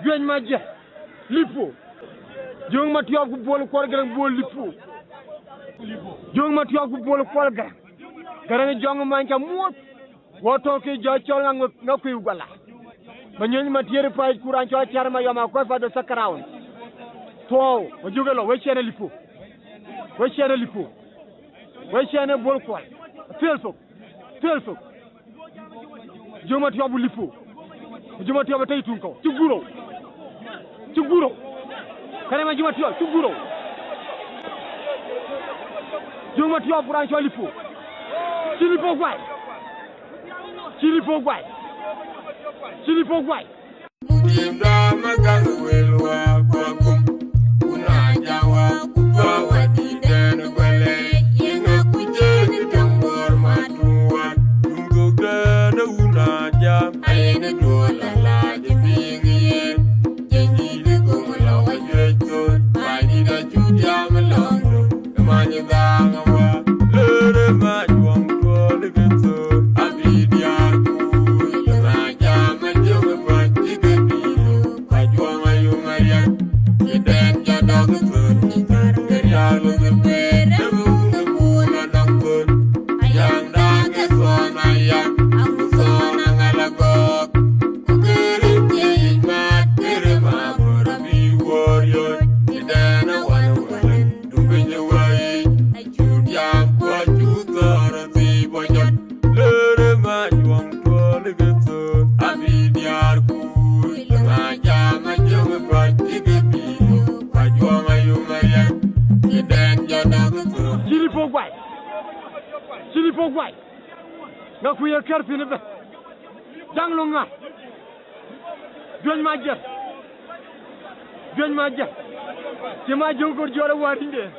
Gwalla Majok Lipo Majok Matiop ku Bol Kuol Garang Bol Lipo Majok Matiop ku Bol Kuol Garang Garang jong man ca mot woto ke jo chol nga kuy Gwalla ma ñooñu ma tiere pay courant cho charma yoma ko fa de sakaraw to ma jogelo we chene Lipo we chene Bol Kuol telfo Majok Matiop Lipo Majok Matiop tay tun ko ci guro kare Majok Matiop ci guro Majok Matiop courant cho Lipo Chilipo gwai Mudimda magalu welwa kwakum Unajawa kupa wadidenu gwale Yenga kujeni tambor matuwa Tungogana unaja Ayene dola laje bingiye Jengi dego mulawa jwechot Badida chudia melongro Kamanya danga wa Lere majuang tuole geto Chilipo gwai nga kuye karfi ne be danglo nga Gwalla Majok ci ma jongor jora warinde